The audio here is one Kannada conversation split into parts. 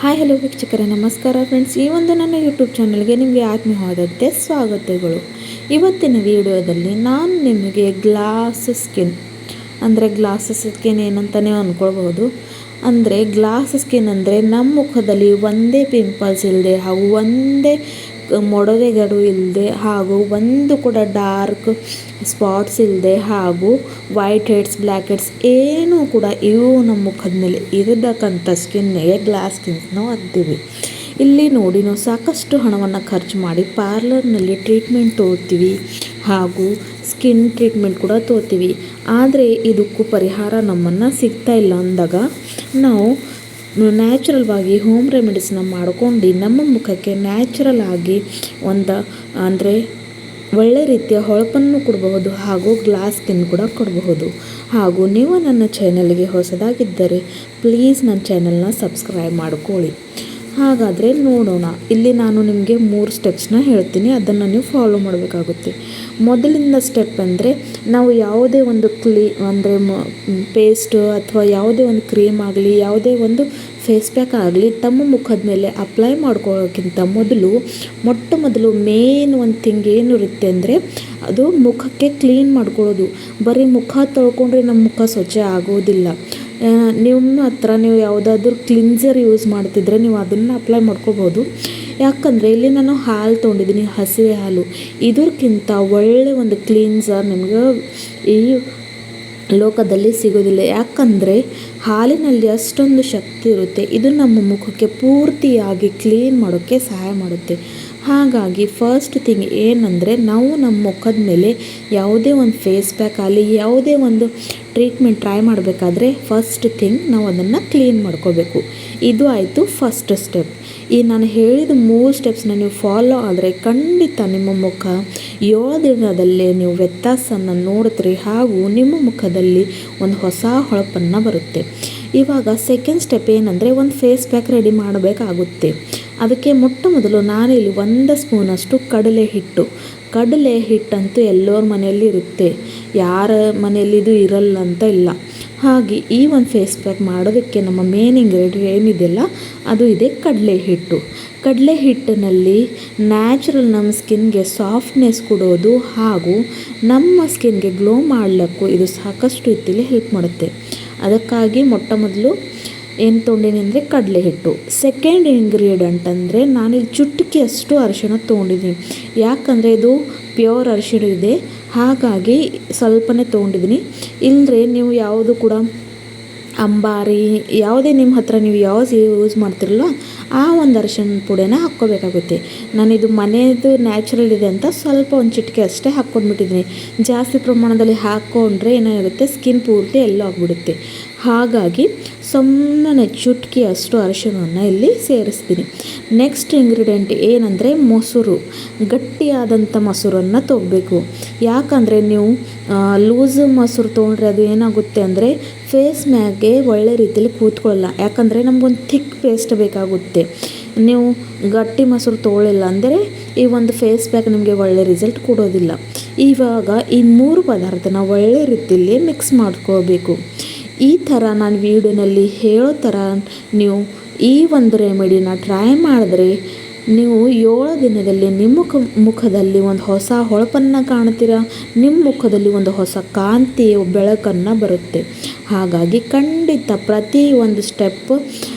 ಹಾಯ್ ಹಲೋ ವೀಕ್ಷಕರೇ, ನಮಸ್ಕಾರ ಫ್ರೆಂಡ್ಸ್. ಈ ಒಂದು ನನ್ನ ಯೂಟ್ಯೂಬ್ ಚಾನಲ್ಗೆ ನಿಮಗೆ ಆತ್ಮೀಯವಾದಂತೆ ಸ್ವಾಗತಗಳು. ಇವತ್ತಿನ ವಿಡಿಯೋದಲ್ಲಿ ನಾನು ನಿಮಗೆ ಗ್ಲಾಸ್ ಸ್ಕಿನ್ ಏನಂತಲೇ ಅಂದ್ಕೊಳ್ಬೋದು. ಅಂದರೆ ಗ್ಲಾಸ್ ಸ್ಕಿನ್ ಅಂದರೆ ನಮ್ಮ ಮುಖದಲ್ಲಿ ಒಂದೇ ಪಿಂಪಲ್ಸ್ ಇಲ್ಲದೆ ಹಾಗೂ ಒಂದೇ ಮೊಡವೆಗಳು ಇಲ್ಲದೆ ಹಾಗೂ ಒಂದು ಕೂಡ ಡಾರ್ಕ್ ಸ್ಪಾಟ್ಸ್ ಇಲ್ಲದೆ ಹಾಗೂ ವೈಟ್ ಹೆಡ್ಸ್, ಬ್ಲ್ಯಾಕ್ ಹೆಡ್ಸ್ ಏನೂ ಕೂಡ ಇವು ನಮ್ಮ ಮುಖದ ಮೇಲೆ ಇರತಕ್ಕಂಥ ಸ್ಕಿನ್ನಿಗೆ ಗ್ಲಾಸ್ ಸ್ಕಿನ್ಸ್ ನಾವು ಅಂತೀವಿ. ಇಲ್ಲಿ ನೋಡಿ, ನಾವು ಸಾಕಷ್ಟು ಹಣವನ್ನು ಖರ್ಚು ಮಾಡಿ ಪಾರ್ಲರ್ನಲ್ಲಿ ಟ್ರೀಟ್ಮೆಂಟ್ ತೊಗೊಳ್ತೀವಿ ಹಾಗೂ ಸ್ಕಿನ್ ಟ್ರೀಟ್ಮೆಂಟ್ ಕೂಡ ತೊಗೊಳ್ತೀವಿ. ಆದರೆ ಇದಕ್ಕೂ ಪರಿಹಾರ ನಮ್ಮನ್ನು ಸಿಗ್ತಾ ಇಲ್ಲ ಅಂದಾಗ ನಾವು ನ್ಯಾಚುರಲ್ವಾಗಿ ಹೋಮ್ ರೆಮಿಡೀಸ್ನ ಮಾಡ್ಕೊಂಡು ನಮ್ಮ ಮುಖಕ್ಕೆ ನ್ಯಾಚುರಲ್ ಆಗಿ ಅಂದರೆ ಒಳ್ಳೆ ರೀತಿಯ ಹೊಳಪನ್ನು ಕೊಡಬಹುದು ಹಾಗೂ ಗ್ಲಾಸ್ ಸ್ಕಿನ್ ಕೂಡ ಕೊಡಬಹುದು. ಹಾಗೂ ನೀವು ನನ್ನ ಚಾನಲ್ಗೆ ಹೊಸದಾಗಿದ್ದರೆ ಪ್ಲೀಸ್ ನನ್ನ ಚಾನಲ್ನ ಸಬ್ಸ್ಕ್ರೈಬ್ ಮಾಡ್ಕೊಳ್ಳಿ. ಹಾಗಾದರೆ ನೋಡೋಣ. ಇಲ್ಲಿ ನಾನು ನಿಮಗೆ 3 ಸ್ಟೆಪ್ಸ್ನ ಹೇಳ್ತೀನಿ, ಅದನ್ನು ನೀವು ಫಾಲೋ ಮಾಡಬೇಕಾಗುತ್ತೆ. ಮೊದಲಿನ ಸ್ಟೆಪ್ ಅಂದರೆ ನಾವು ಯಾವುದೇ ಒಂದು ಪೇಸ್ಟ್ ಅಥವಾ ಯಾವುದೇ ಒಂದು ಕ್ರೀಮ್ ಆಗಲಿ, ಯಾವುದೇ ಒಂದು ಫೇಸ್ ಪ್ಯಾಕ್ ಆಗಲಿ ತಮ್ಮ ಮುಖದ ಮೇಲೆ ಅಪ್ಲೈ ಮಾಡ್ಕೊಳ್ಳೋಕ್ಕಿಂತ ಮೊದಲು ಮೇನ್ ಒಂದು ಥಿಂಗ್ ಏನಿರುತ್ತೆ ಅಂದರೆ ಅದು ಮುಖಕ್ಕೆ ಕ್ಲೀನ್ ಮಾಡ್ಕೊಳ್ಳೋದು. ಬರೀ ಮುಖ ತೊಳ್ಕೊಂಡ್ರೆ ನಮ್ಮ ಮುಖ ಸ್ವಚ್ಛ ಆಗೋದಿಲ್ಲ. ನಿಮ್ಮ ಹತ್ರ ನೀವು ಯಾವುದಾದ್ರೂ ಕ್ಲಿನ್ಸರ್ ಯೂಸ್ ಮಾಡ್ತಿದ್ರೆ ನೀವು ಅದನ್ನು ಅಪ್ಲೈ ಮಾಡ್ಕೋಬೋದು. ಯಾಕಂದರೆ ಇಲ್ಲಿ ನಾನು ಹಾಲು ತೊಗೊಂಡಿದ್ದೀನಿ, ಹಸಿವೆ ಹಾಲು. ಇದಕ್ಕಿಂತ ಒಳ್ಳೆ ಒಂದು ಕ್ಲೀನ್ಸರ್ ನಿಮಗೆ ಈ ಲೋಕದಲ್ಲಿ ಸಿಗೋದಿಲ್ಲ. ಯಾಕಂದರೆ ಹಾಲಿನಲ್ಲಿ ಅಷ್ಟೊಂದು ಶಕ್ತಿ ಇರುತ್ತೆ. ಇದು ನಮ್ಮ ಮುಖಕ್ಕೆ ಪೂರ್ತಿಯಾಗಿ ಕ್ಲೀನ್ ಮಾಡೋಕ್ಕೆ ಸಹಾಯ ಮಾಡುತ್ತೆ. ಹಾಗಾಗಿ ಫಸ್ಟ್ ಥಿಂಗ್ ಏನಂದರೆ ನಾವು ನಮ್ಮ ಮುಖದ ಮೇಲೆ ಯಾವುದೇ ಒಂದು ಫೇಸ್ ಪ್ಯಾಕ್ ಆಗಲಿ, ಯಾವುದೇ ಒಂದು ಟ್ರೀಟ್ಮೆಂಟ್ ಟ್ರೈ ಮಾಡಬೇಕಾದ್ರೆ ಫಸ್ಟ್ ಥಿಂಗ್ ನಾವು ಅದನ್ನು ಕ್ಲೀನ್ ಮಾಡ್ಕೋಬೇಕು. ಇದು ಆಯಿತು ಫಸ್ಟ್ ಸ್ಟೆಪ್. ಈ ನಾನು ಹೇಳಿದ 3 ಸ್ಟೆಪ್ಸ್ನ ನೀವು ಫಾಲೋ ಆದರೆ ಖಂಡಿತ ನಿಮ್ಮ ಮುಖ 7 ದಿನದಲ್ಲೇ ನೀವು ವ್ಯತ್ಯಾಸನ ನೋಡ್ತೀರಿ ಹಾಗೂ ನಿಮ್ಮ ಮುಖದಲ್ಲಿ ಒಂದು ಹೊಸ ಹೊಳಪನ್ನು ಬರುತ್ತೆ. ಇವಾಗ ಸೆಕೆಂಡ್ ಸ್ಟೆಪ್ ಏನಂದರೆ ಒಂದು ಫೇಸ್ ಪ್ಯಾಕ್ ರೆಡಿ ಮಾಡಬೇಕಾಗುತ್ತೆ. ಅದಕ್ಕೆ ಮೊದಲು ನಾನಿಲ್ಲಿ 1 ಸ್ಪೂನಷ್ಟು ಕಡಲೆ ಹಿಟ್ಟಂತೂ ಎಲ್ಲರ ಮನೆಯಲ್ಲಿ ಇರುತ್ತೆ, ಯಾರ ಮನೆಯಲ್ಲಿ ಇದು ಇರಲ್ಲ ಅಂತ ಇಲ್ಲ. ಹಾಗೆ ಈ ಒಂದು ಫೇಸ್ ಪ್ಯಾಕ್ ಮಾಡೋದಕ್ಕೆ ನಮ್ಮ ಮೇನ್ ಇಂಗ್ರೀಡಿಯೆಂಟ್ ಏನಿದೆಯಲ್ಲ ಅದು ಇದೆ ಕಡಲೆ ಹಿಟ್ಟಿನಲ್ಲಿ ನ್ಯಾಚುರಲ್ ನಮ್ಮ ಸ್ಕಿನ್ಗೆ ಸಾಫ್ಟ್ನೆಸ್ ಕೊಡೋದು ಹಾಗೂ ನಮ್ಮ ಸ್ಕಿನ್ಗೆ ಗ್ಲೋ ಮಾಡಲಿಕ್ಕೂ ಇದು ಸಾಕಷ್ಟು ರೀತಿಯಲ್ಲಿ ಹೆಲ್ಪ್ ಮಾಡುತ್ತೆ. ಅದಕ್ಕಾಗಿ ಮೊದಲು ಏನು ತೊಗೊಂಡಿನಿ ಅಂದರೆ ಕಡಲೆ ಹಿಟ್ಟು. ಸೆಕೆಂಡ್ ಇಂಗ್ರೀಡಿಯೆಂಟ್ ಅಂದರೆ ನಾನಿಲ್ಲಿ ಚುಟುಕಿಯಷ್ಟು ಅರಿಶಿಣ ತೊಗೊಂಡಿದ್ದೀನಿ. ಯಾಕಂದರೆ ಇದು ಪ್ಯೂರ್ ಅರಿಶಿಣ ಇದೆ, ಹಾಗಾಗಿ ಸ್ವಲ್ಪನೇ ತೊಗೊಂಡಿದ್ದೀನಿ. ಇಲ್ಲದ್ರೆ ನೀವು ಯಾವುದು ಕೂಡ ಅಂಬಾರಿ ಯಾವುದೇ ನಿಮ್ಮ ಹತ್ರ ನೀವು ಯಾವ್ದು ಯೂಸ್ ಮಾಡ್ತಿರಲ್ಲ ಆ ಒಂದು ಅರಿಶಿಣ ಪುಡಿನ ಹಾಕ್ಕೋಬೇಕಾಗುತ್ತೆ. ನಾನಿದು ಮನೆಯದು ನ್ಯಾಚುರಲ್ ಇದೆ ಅಂತ ಸ್ವಲ್ಪ ಒಂದು ಚಿಟಿಕೆ ಅಷ್ಟೇ ಹಾಕ್ಕೊಂಡ್ಬಿಟ್ಟಿದ್ದೀನಿ. ಜಾಸ್ತಿ ಪ್ರಮಾಣದಲ್ಲಿ ಹಾಕ್ಕೊಂಡ್ರೆ ಏನಾಗುತ್ತೆ, ಸ್ಕಿನ್ ಪೂರ್ತಿ ಎಲ್ಲೋ ಆಗಿಬಿಡುತ್ತೆ. ಹಾಗಾಗಿ ಸುಮ್ಮನೆ ಚುಟುಕಿ ಅಷ್ಟು ಅರಿಶಿಣವನ್ನು ಇಲ್ಲಿ ಸೇರಿಸ್ತೀನಿ. ನೆಕ್ಸ್ಟ್ ಇಂಗ್ರೀಡಿಯೆಂಟ್ ಏನಂದರೆ ಮೊಸರು. ಗಟ್ಟಿಯಾದಂಥ ಮೊಸರನ್ನು ತೊಗೋಬೇಕು. ಯಾಕಂದರೆ ನೀವು ಲೂಸ್ ಮೊಸರು ತೊಗೊಂಡ್ರೆ ಅದು ಏನಾಗುತ್ತೆ ಅಂದರೆ ಫೇಸ್ ಮ್ಯಾಗೆ ಒಳ್ಳೆ ರೀತಿಯಲ್ಲಿ ಕೂತ್ಕೊಳ್ಳಲ್ಲ. ಯಾಕಂದರೆ ನಮಗೊಂದು ಥಿಕ್ ಪೇಸ್ಟ್ ಬೇಕಾಗುತ್ತೆ. ನೀವು ಗಟ್ಟಿ ಮೊಸರು ತೊಗೊಳ್ಳಿಲ್ಲ ಅಂದರೆ ಈ ಒಂದು ಫೇಸ್ ಪ್ಯಾಕ್ ನಿಮಗೆ ಒಳ್ಳೆ ರಿಸಲ್ಟ್ ಕೊಡೋದಿಲ್ಲ. ಇವಾಗ ಈ 3 ಪದಾರ್ಥನ ಒಳ್ಳೆ ರೀತಿಯಲ್ಲಿ ಮಿಕ್ಸ್ ಮಾಡ್ಕೋಬೇಕು. ಈ ಥರ ನಾನು ವಿಡಿಯೋನಲ್ಲಿ ಹೇಳೋ ಥರ ನೀವು ಈ ಒಂದು ರೆಮಿಡಿನ ಟ್ರೈ ಮಾಡಿದ್ರೆ ನೀವು 7 ದಿನದಲ್ಲಿ ನಿಮ್ಮ ಮುಖದಲ್ಲಿ ಒಂದು ಹೊಸ ಹೊಳಪನ್ನು ಕಾಣ್ತೀರ. ನಿಮ್ಮ ಮುಖದಲ್ಲಿ ಒಂದು ಹೊಸ ಕಾಂತಿಯ ಬೆಳಕನ್ನು ಬರುತ್ತೆ. ಹಾಗಾಗಿ ಖಂಡಿತ ಪ್ರತಿ ಒಂದು ಸ್ಟೆಪ್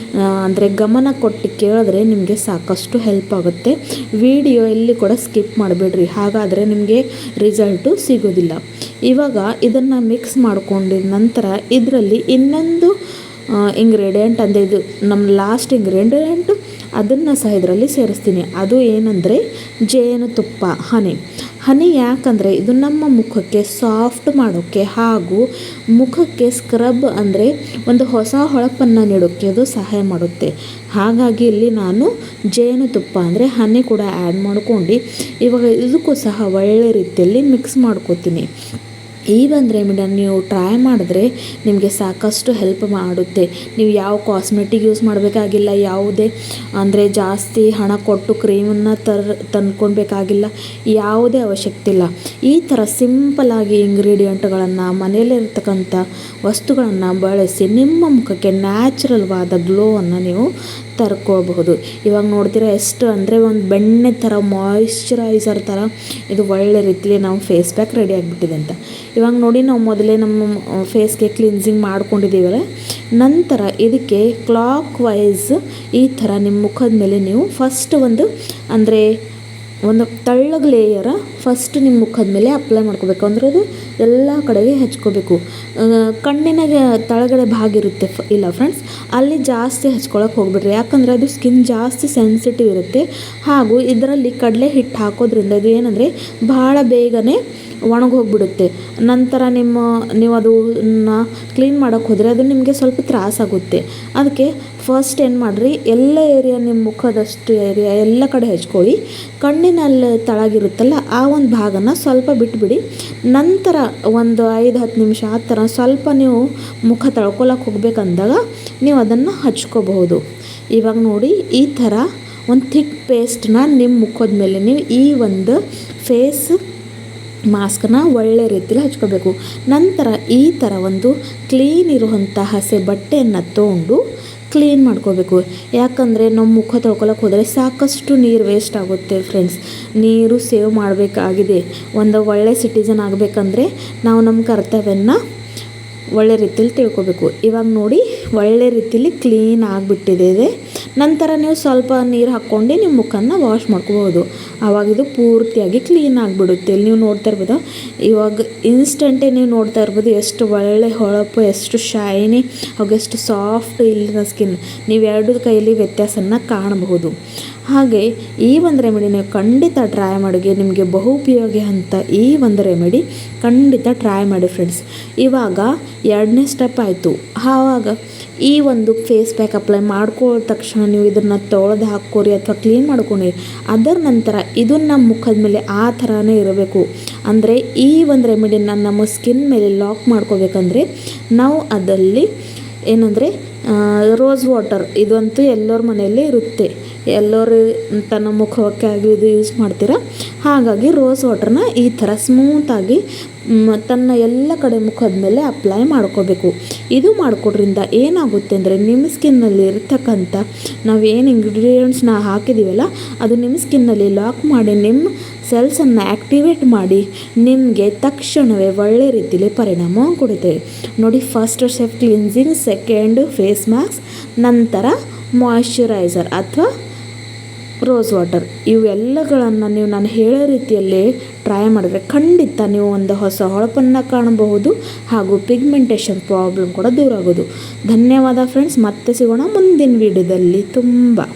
ಅಂದರೆ ಗಮನ ಕೊಟ್ಟು ಕೇಳಿದ್ರೆ ನಿಮಗೆ ಸಾಕಷ್ಟು ಹೆಲ್ಪ್ ಆಗುತ್ತೆ. ವಿಡಿಯೋ ಎಲ್ಲಿ ಕೂಡ ಸ್ಕಿಪ್ ಮಾಡಬೇಡ್ರಿ, ಹಾಗಾದರೆ ನಿಮಗೆ ರಿಸಲ್ಟು ಸಿಗೋದಿಲ್ಲ. ಇವಾಗ ಇದನ್ನು ಮಿಕ್ಸ್ ಮಾಡ್ಕೊಂಡಿದ ನಂತರ ಇದರಲ್ಲಿ ಇನ್ನೊಂದು ಇಂಗ್ರೀಡಿಯೆಂಟ್ ಅಂದರೆ ಇದು ನಮ್ಮ ಲಾಸ್ಟ್ ಇಂಗ್ರೀಡಿಯೆಂಟ್, ಅದನ್ನು ಸಹ ಇದರಲ್ಲಿ ಸೇರಿಸ್ತೀನಿ. ಅದು ಏನಂದರೆ ಜೇನುತುಪ್ಪ, ಹನಿ. ಯಾಕಂದರೆ ಇದು ನಮ್ಮ ಮುಖಕ್ಕೆ ಸಾಫ್ಟ್ ಮಾಡೋಕ್ಕೆ ಹಾಗೂ ಮುಖಕ್ಕೆ ಸ್ಕ್ರಬ್ ಅಂದರೆ ಒಂದು ಹೊಸ ಹೊಳಪನ್ನು ನೀಡೋಕ್ಕೆ ಅದು ಸಹಾಯ ಮಾಡುತ್ತೆ. ಹಾಗಾಗಿ ಇಲ್ಲಿ ನಾನು ಜೇನುತುಪ್ಪ ಅಂದರೆ ಹನಿ ಕೂಡ ಆ್ಯಡ್ ಮಾಡ್ಕೊಂಡು ಇವಾಗ ಇದಕ್ಕೂ ಸಹ ಒಳ್ಳೆ ರೀತಿಯಲ್ಲಿ ಮಿಕ್ಸ್ ಮಾಡ್ಕೋತೀನಿ. ಈ ಒಂದು ರೆಮಿಡಿಯನ್ನು ನೀವು ಟ್ರೈ ಮಾಡಿದ್ರೆ ನಿಮಗೆ ಸಾಕಷ್ಟು ಹೆಲ್ಪ್ ಮಾಡುತ್ತೆ. ನೀವು ಯಾವ ಕಾಸ್ಮೆಟಿಕ್ ಯೂಸ್ ಮಾಡಬೇಕಾಗಿಲ್ಲ, ಯಾವುದೇ ಅಂದರೆ ಜಾಸ್ತಿ ಹಣ ಕೊಟ್ಟು ಕ್ರೀಮನ್ನು ತಂದ್ಕೊಳ್ಬೇಕಾಗಿಲ್ಲ, ಯಾವುದೇ ಅವಶ್ಯಕತೆ ಇಲ್ಲ. ಈ ಥರ ಸಿಂಪಲಾಗಿ ಇಂಗ್ರೀಡಿಯೆಂಟ್ಗಳನ್ನು ಮನೆಯಲ್ಲಿರ್ತಕ್ಕಂಥ ವಸ್ತುಗಳನ್ನು ಬಳಸಿ ನಿಮ್ಮ ಮುಖಕ್ಕೆ ನ್ಯಾಚುರಲ್ವಾದ ಗ್ಲೋವನ್ನು ನೀವು ತರ್ಕೊಳ್ಬಹುದು. ಇವಾಗ ನೋಡ್ತೀರಾ ಎಷ್ಟು ಅಂದರೆ ಒಂದು ಬೆಣ್ಣೆ ಥರ ಮಾಯಿಶ್ಚರೈಸರ್ ಥರ ಇದು ಒಳ್ಳೆ ರೀತಿಲಿ ನಾವು ಫೇಸ್ ಪ್ಯಾಕ್ ರೆಡಿ ಆಗಿಬಿಟ್ಟಿದೆ ಅಂತ. ಇವಾಗ ನೋಡಿ ನಾವು ಮೊದಲೇ ನಮ್ಮ ಫೇಸ್ಗೆ ಕ್ಲಿನ್ಸಿಂಗ್ ಮಾಡ್ಕೊಂಡಿದ್ದೀವಲ್ಲ, ನಂತರ ಇದಕ್ಕೆ ಕ್ಲಾಕ್ ವೈಸ್ ಈ ಥರ ನಿಮ್ಮ ಮುಖದ ಮೇಲೆ ನೀವು ಫಸ್ಟ್ ಒಂದು ತೆಳ್ಳಗೆ ಲೇಯರ ಫಸ್ಟ್ ನಿಮ್ಮ ಮುಖದ ಮೇಲೆ ಅಪ್ಲೈ ಮಾಡ್ಕೋಬೇಕು. ಅಂದರೆ ಅದು ಎಲ್ಲ ಕಡೆಗೆ ಹಚ್ಕೋಬೇಕು. ಕಣ್ಣಿನ ತಳಗಡೆ ಭಾಗ ಇರುತ್ತೆ ಇಲ್ಲ ಫ್ರೆಂಡ್ಸ್, ಅಲ್ಲಿ ಜಾಸ್ತಿ ಹಚ್ಕೊಳಕ್ಕೆ ಹೋಗ್ಬಿಡ್ರಿ. ಯಾಕಂದರೆ ಅದು ಸ್ಕಿನ್ ಜಾಸ್ತಿ ಸೆನ್ಸಿಟಿವ್ ಇರುತ್ತೆ. ಹಾಗೂ ಇದರಲ್ಲಿ ಕಡಲೆ ಹಿಟ್ಟು ಹಾಕೋದ್ರಿಂದ ಇದು ಏನಂದರೆ ಭಾಳ ಬೇಗನೆ ಒಣಗೋಗ್ಬಿಡುತ್ತೆ. ನಂತರ ನೀವು ಅದನ್ನ ಕ್ಲೀನ್ ಮಾಡೋಕ್ಕೆ ಹೋದರೆ ಅದು ನಿಮಗೆ ಸ್ವಲ್ಪ ತ್ರಾಸಾಗುತ್ತೆ. ಅದಕ್ಕೆ ಫಸ್ಟ್ ಏನು ಮಾಡಿರಿ, ಎಲ್ಲ ಏರಿಯಾ ನಿಮ್ಮ ಮುಖದಷ್ಟು ಏರಿಯಾ ಎಲ್ಲ ಕಡೆ ಹಚ್ಕೊಳ್ಳಿ. ಕಣ್ಣಿನಲ್ಲಿ ತಳಗಿರುತ್ತಲ್ಲ ಆ ಒಂದು ಭಾಗನ ಸ್ವಲ್ಪ ಬಿಟ್ಬಿಡಿ. ನಂತರ ಒಂದು 5-10 ನಿಮಿಷ ಆ ಥರ ಸ್ವಲ್ಪ ನೀವು ಮುಖ ತೊಳ್ಕೊಳಕ್ಕೆ ಹೋಗ್ಬೇಕಂದಾಗ ನೀವು ಅದನ್ನು ಹಚ್ಕೋಬಹುದು. ಇವಾಗ ನೋಡಿ ಈ ಥರ ಒಂದು ಥಿಕ್ ಪೇಸ್ಟನ್ನ ನಿಮ್ಮ ಮುಖದ ಮೇಲೆ ನೀವು ಈ ಒಂದು ಫೇಸ್ ಮಾಸ್ಕನ್ನ ಒಳ್ಳೆ ರೀತಿಲಿ ಹಚ್ಕೋಬೇಕು. ನಂತರ ಈ ಥರ ಒಂದು ಕ್ಲೀನ್ ಇರುವಂಥ ಹಸೆ ಬಟ್ಟೆಯನ್ನು ತೊಗೊಂಡು ಕ್ಲೀನ್ ಮಾಡ್ಕೋಬೇಕು. ಯಾಕಂದರೆ ನಮ್ಮ ಮುಖ ತೊಳ್ಕೊಳಕ್ಕೆ ಹೋದರೆ ಸಾಕಷ್ಟು ನೀರು ವೇಸ್ಟ್ ಆಗುತ್ತೆ ಫ್ರೆಂಡ್ಸ್. ನೀರು ಸೇವ್ ಮಾಡಬೇಕಾಗಿದೆ. ಒಂದು ಒಳ್ಳೆ ಸಿಟಿಸನ್ ಆಗಬೇಕಂದ್ರೆ ನಾವು ನಮ್ಮ ಕರ್ತವ್ಯನ ಒಳ್ಳೆ ರೀತಿಲಿ ತಿಳ್ಕೊಬೇಕು. ಇವಾಗ ನೋಡಿ ಒಳ್ಳೆ ರೀತಿಲಿ ಕ್ಲೀನ್ ಆಗಿಬಿಟ್ಟಿದೆ. ನಂತರ ನೀವು ಸ್ವಲ್ಪ ನೀರು ಹಾಕ್ಕೊಂಡು ನಿಮ್ಮ ಮುಖನ ವಾಶ್ ಮಾಡ್ಕೋಬೋದು. ಆವಾಗ ಇದು ಪೂರ್ತಿಯಾಗಿ ಕ್ಲೀನ್ ಆಗಿಬಿಡುತ್ತೆ. ಇಲ್ಲಿ ನೀವು ನೋಡ್ತಾ ಇರ್ಬೋದು, ಇವಾಗ ಇನ್ಸ್ಟೆಂಟೇ ನೀವು ನೋಡ್ತಾ ಇರ್ಬೋದು ಎಷ್ಟು ಒಳ್ಳೆ ಹೊಳಪು, ಎಷ್ಟು ಶೈನಿ ಹಾಗೂ ಎಷ್ಟು ಸಾಫ್ಟ್ ಇಲ್ಲಿನ ಸ್ಕಿನ್. ನೀವು ಎರಡು ಕೈಯಲ್ಲಿ ವ್ಯತ್ಯಾಸನ ಕಾಣಬಹುದು. ಹಾಗೆ ಈ ಒಂದು ರೆಮಿಡಿ ನೀವು ಖಂಡಿತ ಟ್ರೈ ಮಾಡಿ. ನಿಮಗೆ ಬಹು ಉಪಯೋಗಿ ಅಂತ ಈ ಒಂದು ರೆಮಿಡಿ ಖಂಡಿತ ಟ್ರೈ ಮಾಡಿ ಫ್ರೆಂಡ್ಸ್. ಇವಾಗ 2ನೇ ಸ್ಟೆಪ್ ಆಯಿತು. ಆವಾಗ ಈ ಒಂದು ಫೇಸ್ ಪ್ಯಾಕ್ ಅಪ್ಲೈ ಮಾಡ್ಕೊಳ್ಳೋ ತಕ್ಷಣ ನೀವು ಇದನ್ನು ತೊಳೆದು ಹಾಕ್ಕೋರಿ ಅಥವಾ ಕ್ಲೀನ್ ಮಾಡ್ಕೊಳ್ಳಿ. ಅದರ ನಂತರ ಇದು ನಮ್ಮ ಮುಖದ ಮೇಲೆ ಆ ಥರನೇ ಇರಬೇಕು. ಅಂದರೆ ಈ ಒಂದು ರೆಮಿಡಿನ ನಮ್ಮ ಸ್ಕಿನ್ ಮೇಲೆ ಲಾಕ್ ಮಾಡ್ಕೋಬೇಕಂದ್ರೆ ನಾವು ಅದಲ್ಲಿ ಏನಂದರೆ ರೋಸ್ ವಾಟರ್, ಇದಂತೂ ಎಲ್ಲರ ಮನೆಯಲ್ಲೇ ಇರುತ್ತೆ. ಎಲ್ಲರೂ ತನ್ನ ಮುಖಕ್ಕೆ ಆಗಲಿ ಇದು ಯೂಸ್ ಮಾಡ್ತೀರಾ. ಹಾಗಾಗಿ ರೋಸ್ ವಾಟರ್ನ ಈ ಥರ ಸ್ಮೂತಾಗಿ ತನ್ನ ಎಲ್ಲ ಕಡೆ ಮುಖದ ಮೇಲೆ ಅಪ್ಲೈ ಮಾಡ್ಕೋಬೇಕು. ಇದು ಮಾಡ್ಕೊಡ್ರಿಂದ ಏನಾಗುತ್ತೆ ಅಂದರೆ ನಿಮ್ಮ ಸ್ಕಿನ್ನಲ್ಲಿ ಇರ್ತಕ್ಕಂಥ ನಾವೇನು ಇಂಗ್ರೀಡಿಯೆಂಟ್ಸ್ನ ಹಾಕಿದ್ದೀವಲ್ಲ ಅದು ನಿಮ್ಮ ಸ್ಕಿನ್ನಲ್ಲಿ ಲಾಕ್ ಮಾಡಿ ನಿಮ್ಮ ಸೆಲ್ಸನ್ನು ಆ್ಯಕ್ಟಿವೇಟ್ ಮಾಡಿ ನಿಮಗೆ ತಕ್ಷಣವೇ ಒಳ್ಳೆ ರೀತಿಯಲ್ಲಿ ಪರಿಣಾಮ ಕೊಡುತ್ತೆ. ನೋಡಿ, first step cleansing, second phase mask, ನಂತರ ಮಾಯಿಶ್ಚರೈಸರ್ ಅಥವಾ ರೋಸ್ ವಾಟರ್. ಇವೆಲ್ಲಗಳನ್ನು ನೀವು ನಾನು ಹೇಳೋ ರೀತಿಯಲ್ಲಿ ಟ್ರೈ ಮಾಡಿದ್ರೆ ಖಂಡಿತ ನೀವು ಒಂದು ಹೊಸ ಹೊಳಪನ್ನು ಕಾಣಬಹುದು. ಹಾಗೂ ಪಿಗ್ಮೆಂಟೇಷನ್ ಪ್ರಾಬ್ಲಮ್ ಕೂಡ ದೂರ ಆಗೋದು. ಧನ್ಯವಾದ ಫ್ರೆಂಡ್ಸ್. ಮತ್ತೆ ಸಿಗೋಣ ಮುಂದಿನ ವಿಡಿಯೋದಲ್ಲಿ. ತುಂಬ